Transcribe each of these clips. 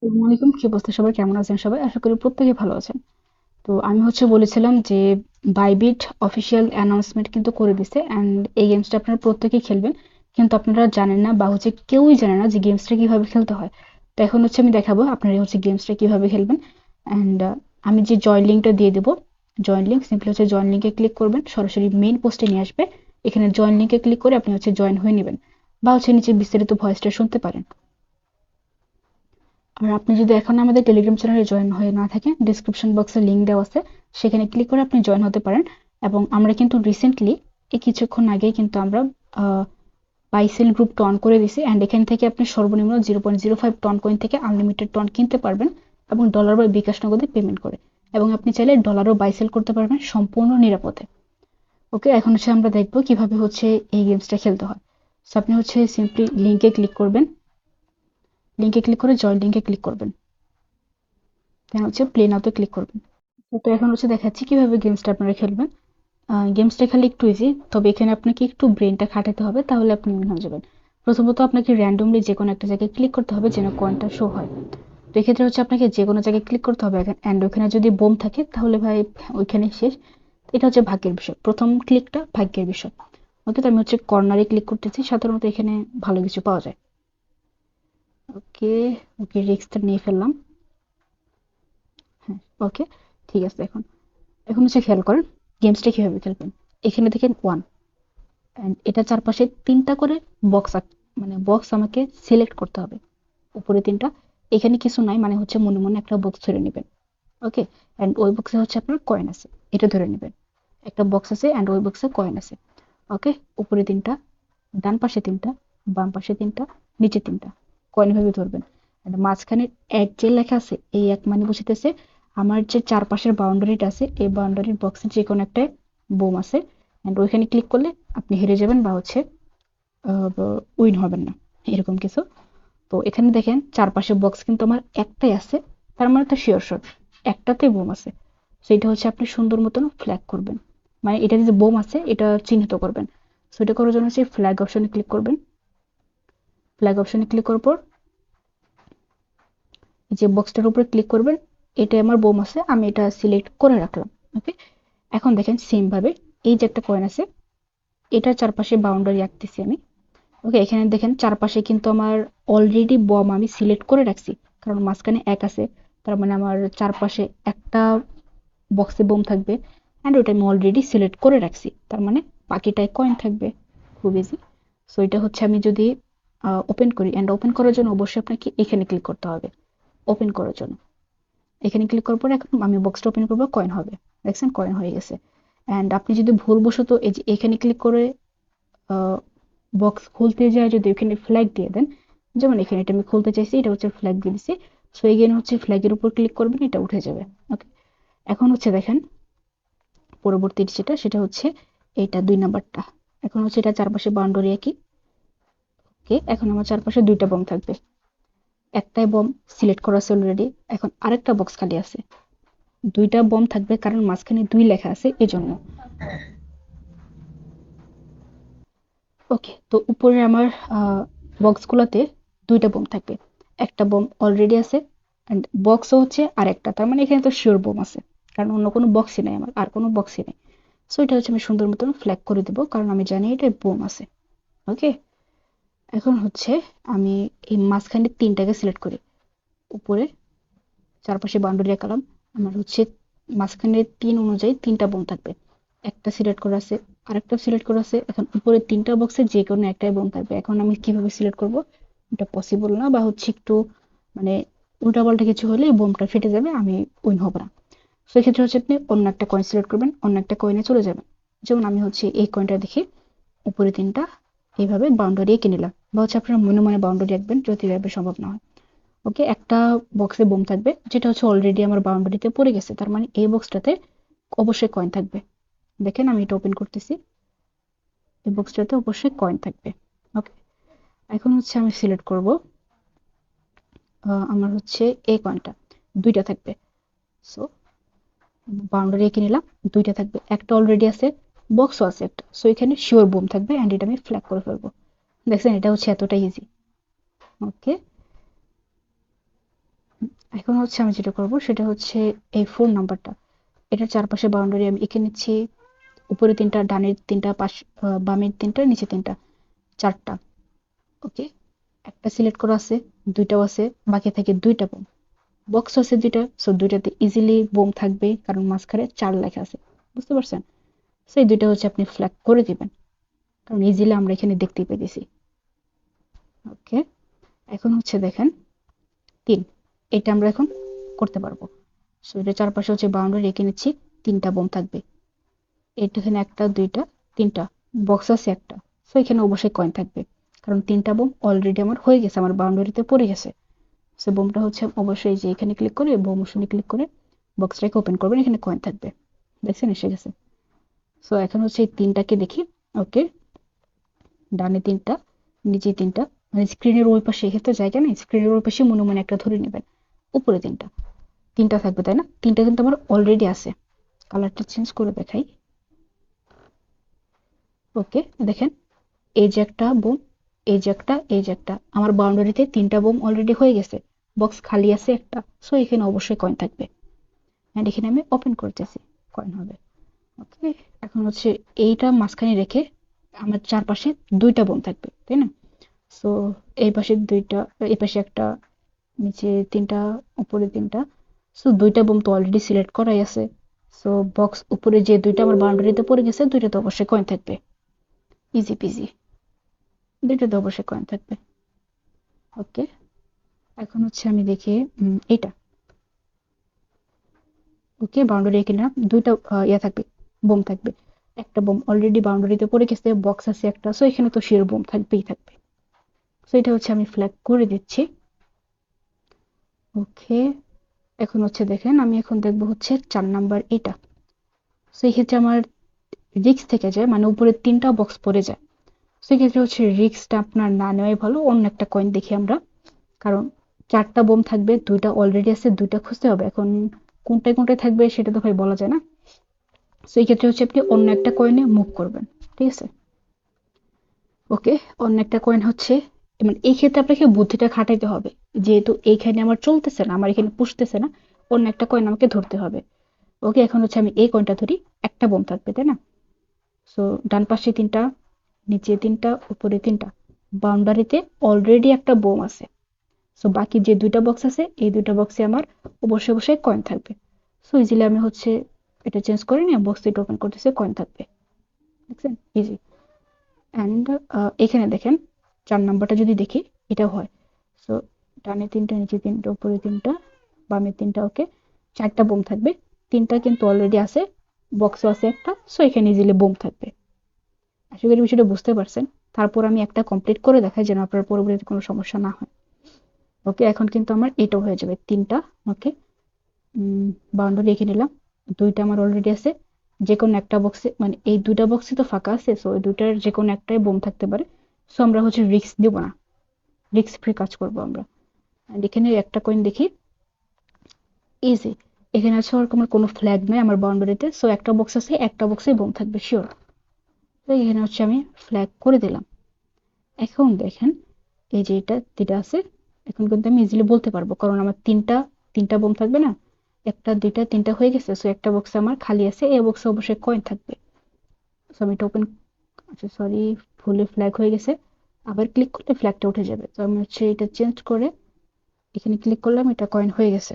আসসালামু আলাইকুম। কি অবস্থা সবার? কেমন আছেন সবাই? আশা করি প্রত্যেকে ভালো আছেন। তো আমি বলেছিলাম যে বাইবিট অফিসিয়াল অ্যানাউন্সমেন্ট কিন্তু করে দিছে অ্যান্ড এই গেমসটা আপনারা প্রত্যেকেই খেলবেন। কিন্তু আপনারা জানেন না বা কেউই জানে না যে গেমসটা কিভাবে খেলতে হয়। তো এখন আমি দেখাবো আপনারা গেমসটা কিভাবে খেলবেন। অ্যান্ড আমি যে জয়েন লিঙ্কটা দিয়ে দেবো, জয়েন লিঙ্ক সিম্পলি জয়েন লিঙ্কে ক্লিক করবেন, সরাসরি মেইন পোস্টে নিয়ে আসবে। এখানে জয়েন লিঙ্কে ক্লিক করে আপনি জয়েন হয়ে নেবেন বা নিচে বিস্তারিত ভয়েসটা শুনতে পারেন। আর আপনি যদি এখন আমাদের টেলিগ্রাম চ্যানেলে জয়েন হয়ে না থাকেন, ডিসক্রিপশন বক্সে লিংক দেওয়া আছে, সেখানে ক্লিক করে আপনি জয়েন হতে পারেন। এবং আমরা কিন্তু রিসেন্টলি এই কিছুক্ষণ আগেই কিন্তু আমরা বাইসেল গ্রুপটা অন করে দিছি অ্যান্ড এখান থেকে আপনি সর্বনিম্ন 0.05 টন কয়েন থেকে আনলিমিটেড টন কিনতে পারবেন এবং ডলার বা বিকাশ নগদে পেমেন্ট করে। এবং আপনি চাইলে ডলারও বাইসেল করতে পারবেন সম্পূর্ণ নিরাপদে। ওকে, এখন আমরা দেখবো কিভাবে এই গেমসটা খেলতে হয়। সো আপনি সিম্পলি লিংকে ক্লিক করবেন, লিংকে ক্লিক করে জয়েন লিংকে ক্লিক করবেন, দেন প্লে নাওতে ক্লিক করবেন। তো এখন দেখাচ্ছি কিভাবে গেমসটা আপনারা খেলবেন। গেমসটা খেলে একটু ইজি, তবে এখানে আপনাকে একটু ব্রেনটা খাটাতে হবে, তাহলে আপনি উইন হয়ে যাবেন। প্রথমত আপনাকে র্যান্ডমলি যে কোনো একটা জায়গায় ক্লিক করতে হবে যেন কয়েনটা শো হয়। তো এক্ষেত্রে আপনাকে যে কোনো জায়গায় ক্লিক করতে হবে অ্যান্ড ওখানে যদি বোম থাকে তাহলে ভাই ওইখানে শেষ। এটা ভাগ্যের বিষয়, প্রথম ক্লিকটা ভাগ্যের বিষয়। ওকে, তো আমি কর্নারে ক্লিক করতেছি, সাধারণত এখানে ভালো কিছু পাওয়া যায়। ওকে, ওকে রিস্কটা নিয়ে ফেললাম। হ্যাঁ, ওকে, ঠিক আছে। এখন এখন খেয়াল করেন গেমসটা কিভাবে খেলবেন। এখানে দেখেন ওয়ান, অ্যান্ড এটা চারপাশে তিনটা করে বক্স, মানে বক্স আমাকে সিলেক্ট করতে হবে। উপরে তিনটা, এখানে কিছু নাই, মানে মনে মনে একটা বক্স ধরে নেবেন। ওকে, অ্যান্ড ওই বক্সে আপনার কয়েন আছে, এটা ধরে নেবেন। একটা বক্স আছে অ্যান্ড ওই বক্সে কয়েন আছে। ওকে, উপরে তিনটা, ডান পাশে তিনটা, বাম পাশে তিনটা, নিচে তিনটা, কয়েন ভাবে ধরবেন। আর মাঝখানে এক যে লেখা আছে, এই এক মানে বুঝতেছে আমার যে চারপাশের বাউন্ডারিটা আছে, এই বাউন্ডারির বক্সে যে কোনো একটা বোম আছে, অ্যান্ড ওইখানে ক্লিক করলে আপনি হেরে যাবেন বা উইন হবেন না, এরকম কিছু। তো এখানে দেখেন চারপাশে বক্স কিন্তু আমার একটাই আছে, তার মানে তো শিওর শট একটাতেই বোম আছে। সেটা আপনি সুন্দর মতন ফ্ল্যাগ করবেন, মানে এটা যে বোম আছে এটা চিহ্নিত করবেন। সো এটা করার জন্য ফ্ল্যাগ অপশনে ক্লিক করবেন। ফ্ল্যাগ অপশনে ক্লিক করার পর যে বক্সটার উপরে ক্লিক করবেন, এটা আমার বোম আছে, আমি এটা সিলেক্ট করে রাখলাম। ওকে, এখন দেখেন সেম ভাবে এই যে একটা কয়েন আছে, এটার চারপাশে বাউন্ডারি আঁকতেছি আমি। ওকে, এখানে দেখেন চারপাশে কিন্তু আমার অলরেডি বম আমি সিলেক্ট করে রাখছি, কারণ মাঝখানে এক আছে, তার মানে আমার চারপাশে একটা বক্সে বোম থাকবে অ্যান্ড ওটা আমি অলরেডি সিলেক্ট করে রাখছি, তার মানে বাকিটায় কয়েন থাকবে। খুব ইজি। সো এটা আমি যদি ওপেন করি, অ্যান্ড ওপেন করার জন্য অবশ্যই আপনাকে এখানে ক্লিক করতে হবে ওপেন করার জন্য। এখানে ক্লিক করার পরে এখন আমি বক্সটা ওপেন করবো, কয়েন হবে। দেখছেন কয়েন হয়ে গেছে। অ্যান্ড আপনি যদি ভুলবশত এই যে এখানে ক্লিক করে বক্স খুলতে যায় যদি ওখানে ফ্ল্যাগ দিয়ে দেন, যেমন এখানে এটা আমি খুলতে চাইছি, এটা ফ্ল্যাগ দিয়ে দিছি। সো এগেন ফ্ল্যাগের উপর ক্লিক করবেন, এটা উঠে যাবে। ওকে, এখন দেখেন পরবর্তী যেটা, সেটা এইটা 2 নাম্বারটা। এখন এটা চারপাশে বাউন্ডারি একই। ওকে, এখন আমার চারপাশে দুইটা বম থাকবে, একটাই বম সিলেক্ট করা আছে অলরেডি, এখন আরেকটা বক্স খালি আছে। দুইটা বম থাকবে কারণ মাঝখানে দুই লেখা আছে এজন্য। ওকে, তো উপরে আমার বক্সগুলোতে দুইটা বোম থাকবে, একটা বোম অলরেডি আছে অ্যান্ড বক্সও আর একটা, তার মানে এখানে তো শিওর বোম আছে, কারণ অন্য কোনো বক্সই নাই, আমার আর কোনো বক্সই নেই। সো এটা আমি সুন্দর মতন ফ্ল্যাগ করে দেবো, কারণ আমি জানি এটা বোম আছে। ওকে, এখন আমি এই মাঝখানে তিনটাকে সিলেক্ট করি। উপরে চারপাশে বাউন্ডারি আঁকালাম, আমার মাঝখানে তিন অনুযায়ী তিনটা বোম থাকবে, একটা সিলেক্ট করা আছে, আরেকটা সিলেক্ট করা আছে। এখন উপরে তিনটা বক্সে যে কোনো একটাই বোম থাকবে। এখন আমি কিভাবে সিলেক্ট করব, এটা পসিবল না, বা একটু মানে উল্টাপাল্টা কিছু হলে বোমটা ফেটে যাবে, আমি উইন হব না। সেক্ষেত্রে আপনি অন্য একটা কয়েন সিলেক্ট করবেন, অন্য একটা কয়েনে চলে যাবেন। যেমন আমি এই কয়েনটা দেখি, উপরে তিনটা এইভাবে বাউন্ডারি এঁকে নিলাম, বা আপনারা মনে মনে বাউন্ডারি আঁকবেন যদি এভাবে সম্ভব না হয়। ওকে, একটা বক্সে বোম থাকবে যেটা অলরেডি আমার বাউন্ডারিতে পড়ে গেছে, তার মানে এই বক্সটাতে অবশ্যই কয়েন থাকবে। দেখেন আমি এটা ওপেন করতেছি, এই বক্সটাতে অবশ্যই কয়েন থাকবে। ওকে, এখন আমি সিলেক্ট করব, আমার এই কয়েনটা দুইটা থাকবে। সো বাউন্ডারি এঁকে নিলাম, দুইটা থাকবে, একটা অলরেডি আছে, বক্সও আছে একটা, সো এখানে শিওর বোম থাকবে অ্যান্ড এটা আমি ফ্ল্যাগ করে ফেলবো। দেখছেন এটা এতটা ইজি। ওকে, এখন হচ্ছে আমি যেটা করব সেটা হচ্ছে এই 4 নাম্বারটা, এটার চারপাশে বাউন্ডারি আমি এঁকে নিচ্ছি। উপরে 3টা, ডানের 3টা, বামের 3টা, নিচে 3টা, 4টা। ওকে, একটা সিলেক্ট করা আছে, 2টাও আছে, বাকি থাকে 2টা বোম। বক্স আছে 2টা, সো 2টাতে ইজিলি বোম থাকবে কারণ মাঝখানে 4 লেখা আছে। বুঝতে পারছেন? সেই 2টা হচ্ছে আপনি ফ্ল্যাগ করে দিবেন কারণ ইজিলি আমরা এখানে দেখতেই পেয়েছি। ওকে, এখন হচ্ছে দেখেন 3, এটা আমরা এখন করতে পারবো। সো এটা চারপাশে হচ্ছে বাউন্ডারি রেখে নিচ্ছি, 3টা বোম থাকবে। এটা এখানে 1টা, 2টা, 3টা, বক্স আছে একটা, সো এখানে অবশ্যই কয়েন থাকবে কারণ 3টা বোম অলরেডি আমার হয়ে গেছে, আমার বাউন্ডারিতে পড়ে গেছে। সো বোমটা হচ্ছে অবশ্যই যে এখানে ক্লিক করে বোম অপশনে ক্লিক করে বক্সটাকে ওপেন করবেন, এখানে কয়েন থাকবে। দেখছেন এসে গেছে। সো এখন হচ্ছে এই 3টাকে দেখি। ওকে, ডানে 3টা, নিচে 3টা, মানে স্ক্রিনের ওই পাশে, এক্ষেত্রে জায়গা নেই, স্ক্রিনের ওই পাশে মনে মনে একটা ধরে নেবেন। উপরে 3টা, 3টা থাকবে তাই না? 3টা কিন্তু আমার অলরেডি আছে। কালারটা চেঞ্জ করে দেখাই। ওকে, দেখেন এই যে একটা বোম, এই যে একটা, এই যে একটা, আমার বাউন্ডারিতে 3টা বোম অলরেডি হয়ে গেছে। বক্স খালি আছে একটা, সো এখানে অবশ্যই কয়েন থাকবে। এন্ড এখানে আমি ওপেন করতেছি, কয়েন হবে। ওকে, এখন হচ্ছে এইটা মাঝখানে রেখে আমার চারপাশে 2টা বোম থাকবে তাই না? সো এই পাশে 2টা, এই পাশে একটা, নিচে 3টা, উপরে 3টা। সো 2টা বোম তো অলরেডি সিলেক্ট করাই আছে। সো বক্স উপরে যে 2টা আমার বাউন্ডারিতে পড়ে গেছে, 2টাতে অবশ্যই কয়েন থাকবে। ইজি পিজি, 2টাতে অবশ্যই কয়েন থাকবে। ওকে, এখন হচ্ছে আমি দেখি এইটা। ওকে, বাউন্ডারি এখানে 2টা ইয়া থাকবে, বোম থাকবে। একটা বোম অলরেডি বাউন্ডারিতে পড়ে গেছে, বক্স আছে একটা, সো এখানে তো শিওর বোম থাকবেই থাকবে। সো এটা হচ্ছে আমি ফ্ল্যাগ করে দিচ্ছি। ওকে, এখন হচ্ছে দেখেন আমি এখন দেখবো হচ্ছে 4 নাম্বার এটা। সো এই ক্ষেত্রে আমার রিস্ক থেকে যায়, মানে উপরে 3টা বক্স পড়ে যায়। সেক্ষেত্রে হচ্ছে রিস্কটা আপনার না নেওয়াই ভালো, অন্য একটা কয়েন দেখি আমরা। কারণ 4টা বোম থাকবে, 2টা অলরেডি আছে, 2টা খুঁজতে হবে। এখন কোনটায় কোনটায় থাকবে সেটা তো ভাই বলা যায় না। সো এই ক্ষেত্রে হচ্ছে আপনি অন্য একটা কয়েনে মুভ করবেন। ঠিক আছে? ওকে, অন্য একটা কয়েন হচ্ছে, মানে এই ক্ষেত্রে আপনাকে বুদ্ধিটা খাটাইতে হবে। যেহেতু এইখানে আমার চলতেছে না, আমার এখানে পুষতেছে না, অন্য একটা কয়েন আমাকে ধরতে হবে। ওকে, এখন হচ্ছে আমি এই কয়েনটা ধরি, একটা বোম থাকবে তাই না? সো ডান পাশে 3টা, নিচে 3টা, উপরে 3টা, বাউন্ডারিতে অলরেডি একটা বোম আছে। সো বাকি যে 2টা বক্স আছে, এই 2টা বক্সে আমার অবশ্যই অবশ্যই কয়েন থাকবে। সো ইজিলি আমি হচ্ছে এটা চেঞ্জ করে নিয়ে বক্স দুটো ওপেন করতেছি, কয়েন থাকবে। দেখছেন? ইজি। অ্যান্ড এখানে দেখেন 4 নাম্বারটা যদি দেখি, এটা হয়। সো ডানে 3টা, নিচে 3টা, উপরে 3টা, বামে 3টা। ওকে, 4টা বোম থাকবে। 3টা কিন্তু অলরেডি আছে, বক্সও আছে একটা, সো এখানে ইজিলি বোম থাকবে। আশা করি বিষয়টা বুঝতে পারছেন। তারপর আমি একটা কমপ্লিট করে দেখাই যেন আপনার পরবর্তীতে কোনো সমস্যা না হয়। ওকে, এখন কিন্তু আমার এটাও হয়ে যাবে 3টা। ওকে, বাউন্ডারি রেখে নিলাম, 2টা আমার অলরেডি আছে। যে কোনো একটা বক্সে, মানে এই 2টা বক্সে তো ফাঁকা আছে, সো ওই 2টার যে কোনো একটাই বোম থাকতে পারে। সো আমরা হচ্ছে রিস্ক দিব না, রিস্ক ফ্রি কাজ করবো আমরা। And এখানে একটা কয়েন দেখি, ইজি। এখানে আছে আমার কোনো ফ্ল্যাগ নাই আমার বাউন্ডারিতে, সো একটা বক্স আছে, একটা বক্সে বোম থাকবে শিওর। তো এখানে হচ্ছে আমি ফ্ল্যাগ করে দিলাম। এখন দেখেন এই যে এটা আছে, এখন কিন্তু আমি ইজিলি বলতে পারবো কারণ আমার 3টা বোম থাকবে না, 1টা 2টা 3টা হয়ে গেছে। সো একটা বক্সে আমার খালি আছে, এই বক্সে অবশ্যই কয়েন থাকবে। সো আমি এটা ওপেন, আচ্ছা সরি, ভুলে ফ্ল্যাগ হয়ে গেছে। আবার ক্লিক করলে ফ্ল্যাগটা উঠে যাবে, তো আমি হচ্ছে এটা চেঞ্জ করে এখানে ক্লিক করলাম, এটা কয়েন হয়ে গেছে।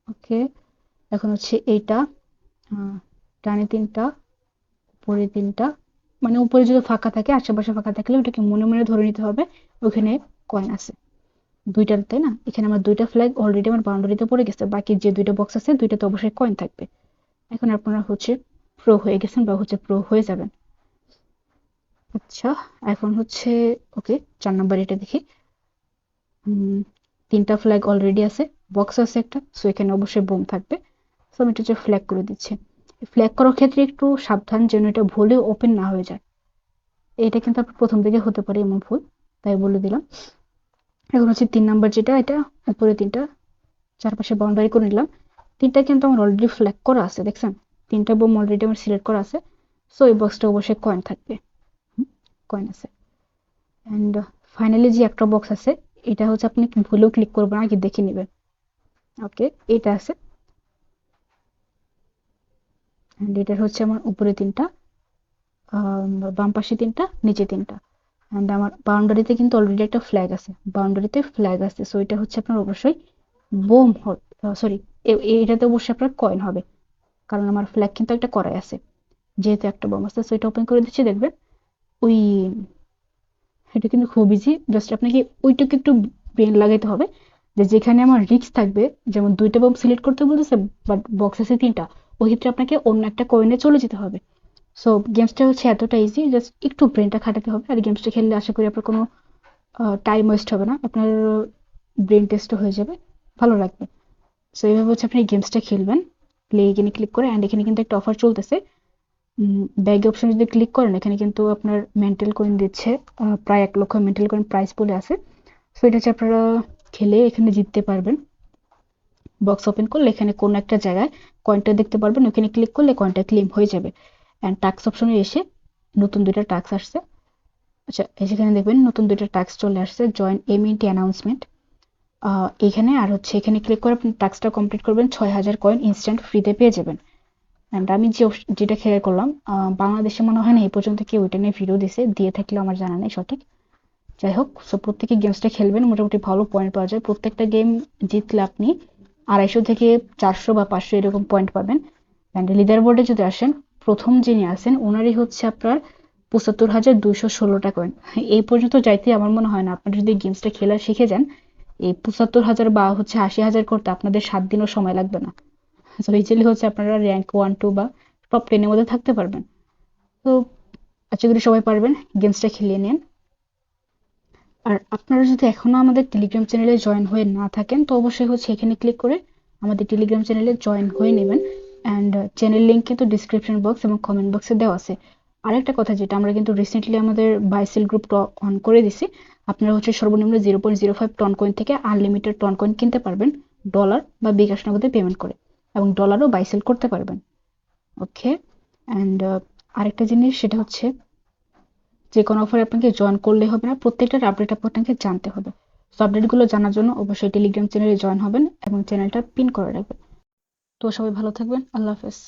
ওকে, এখন হচ্ছে এইটা, ডানে 3টা, উপরে 3টা, মানে উপরে যদি ফাঁকা থাকে, আশেপাশে ফাঁকা থাকলে ওটাকে মনে মনে ধরে নিতে হবে ওখানে কয়েন আছে। 2টা তাই না? এখানে আমার 2টা ফ্ল্যাগ অলরেডি আমার বাউন্ডারিতে পড়ে গেছে, বাকি যে 2টা বক্স আছে 2টাতে অবশ্যই কয়েন থাকবে। এখন আপনারা হচ্ছে প্রো হয়ে গেছেন বা হচ্ছে প্রো হয়ে যাবেন। আচ্ছা, এখন হচ্ছে ওকে 4 নাম্বার এটা দেখি। 3টা ফ্ল্যাগ অলরেডি আছে, বক্স আছে একটা, সো এখানে অবশ্যই বোম থাকবে। সো আমি এটা হচ্ছে ফ্ল্যাগ করে দিচ্ছি। ফ্ল্যাগ করার ক্ষেত্রে একটু সাবধান যেন এটা ভুলে ওপেন না হয়ে যায়। এটা কিন্তু আপনার প্রথম দিকে হতে পারে এমন ভুল, তাই বলে দিলাম। এখন হচ্ছে 3 নাম্বার যেটা, এটা উপরে 3টা, চারপাশে বাউন্ডারি করে নিলাম। 3টা কিন্তু আমার অলরেডি ফ্ল্যাগ করা আছে, দেখছেন? 3টা বোম অলরেডি আমার সিলেক্ট করা আছে। সো এই বক্সটা অবশ্যই কয়েন থাকবে, কয়েন আছে। অ্যান্ড ফাইনালি যে একটা বক্স আছে, এটা হচ্ছে আপনি ভুলেও ক্লিক করবেন না, আগে দেখে নেবেন। ওকে, এটা আছে, অ্যান্ড এটার হচ্ছে আমার উপরে 3টা, বাম পাশে 3টা, নিচে 3টা, অ্যান্ড আমার বাউন্ডারিতে কিন্তু অলরেডি একটা ফ্ল্যাগ আছে, বাউন্ডারিতে ফ্ল্যাগ আছে, সো এটা হচ্ছে আপনার অবশ্যই বোম, সরি, এটাতে অবশ্যই আপনার কয়েন হবে, কারণ আমার ফ্ল্যাগ কিন্তু একটা করাই আছে, যেহেতু একটা বোম আছে। সো এটা ওপেন করে দিচ্ছি, দেখবেন ওই, এটা কিন্তু খুব ইজি, জাস্ট আপনাকে ওইটুকু একটু ব্রেন লাগাইতে হবে, যে যেখানে আমার রিস্ক থাকবে, যেমন 2টা বক্স সিলেক্ট করতে বলতেছে বাট বক্স আছে 3টা, ওই ক্ষেত্রে আপনাকে অন্য একটা কয়েনে চলে যেতে হবে। সো গেমসটা হচ্ছে এতটা ইজি, জাস্ট একটু ব্রেনটা খাটাতে হবে, আর গেমসটা খেললে আশা করি আপনার কোনো টাইম ওয়েস্ট হবে না, আপনার ব্রেন টেস্টও হয়ে যাবে, ভালো লাগবে। সো এইভাবে হচ্ছে আপনি গেমসটা খেলবেন, প্লে এখানে ক্লিক করে, অ্যান্ড এখানে কিন্তু একটা অফার চলতেছে, ব্যাগ অপশন যদি ক্লিক করেন এখানে কিন্তু আপনার মেন্টাল কয়েন দিচ্ছে, প্রায় 1 লক্ষ মেন্টাল কয়েন প্রাইস বলে আছে। সো এটা হচ্ছে আপনারা খেলে এখানে জিততে পারবেন। বক্স ওপেন করলে এখানে কোনো একটা জায়গায় কয়েনটা দেখতে পারবেন, ওখানে ক্লিক করলে কয়েনটা ক্লেম হয়ে যাবে। অ্যান্ড টাস্ক অপশনে এসে নতুন 2টা টাস্ক আসছে, আচ্ছা এখানে দেখবেন নতুন 2টা টাস্ক চলে আসছে, জয়েন এমইটি অ্যানাউন্সমেন্ট, এখানে আর হচ্ছে এখানে ক্লিক করে আপনি টাস্কটা কমপ্লিট করবেন, 6000 কয়েন ইনস্ট্যান্ট ফ্রিতে পেয়ে যাবেন। অ্যান্ড আমি যেটা খেয়াল করলাম, বাংলাদেশে মনে হয় না এই পর্যন্ত কেউ ওইটা নিয়ে ভিডিও দিছে, দিয়ে থাকলে আমার জানা নেই সঠিক। যাই হোক, সো প্রত্যেকে গেমসটা খেলবেন, মোটামুটি ভালো পয়েন্ট পাওয়া যায়, প্রত্যেকটা গেম জিতলে আপনি 250 থেকে 400 বা 500 এরকম পয়েন্ট পাবেন। অ্যান্ড লিডার বোর্ডে যদি আসেন, প্রথম যিনি আছেন ওনারই হচ্ছে আপনার 75,216টা কয়েন। এই পর্যন্ত যাইতে আমার মনে হয় না, আপনার যদি গেমসটা খেলা শিখে যান, এই 75,000 বা হচ্ছে 80,000 করতে আপনাদের 7 দিনও সময় লাগবে না। সো ইজিলি হচ্ছে আপনারা র্যাঙ্ক 1 2 বা টপ 10 এর মধ্যে থাকতে পারবেন। তো আশা করি সবাই পারবেন, গেমসটা খেলিয়ে নেন। আর আপনারা যদি এখনো আমাদের টেলিগ্রাম চ্যানেলে জয়েন হয়ে না থাকেন, তো অবশ্যই হচ্ছে এখানে ক্লিক করে আমাদের টেলিগ্রাম চ্যানেলে জয়েন হয়ে নেবেন। অ্যান্ড চ্যানেল লিঙ্ক কিন্তু ডিসক্রিপশন বক্স এবং কমেন্ট বক্সে দেওয়া আছে। আরেকটা কথা, যেটা আমরা কিন্তু রিসেন্টলি আমাদের বাইসেল গ্রুপ অন করে দিছি, আপনারা হচ্ছে সর্বনিম্ন 0.05 টন কয়েন থেকে আনলিমিটেড টন কয়েন কিনতে পারবেন, ডলার বা বিকাশ নগদে পেমেন্ট করে, এবং ডলারও বাইসেল করতে পারবেন। ওকে, অ্যান্ড আরেকটা জিনিস, সেটা হচ্ছে যে কোনো অফারে আপনাকে জয়েন করলে হবে না, প্রত্যেকটার আপডেট আপনাকে জানতে হবে। সো আপডেটগুলো জানার জন্য অবশ্যই টেলিগ্রাম চ্যানেলে জয়েন হবেন এবং চ্যানেলটা পিন করে রাখবেন। তো সবাই ভালো থাকবেন, আল্লাহ হাফেজ।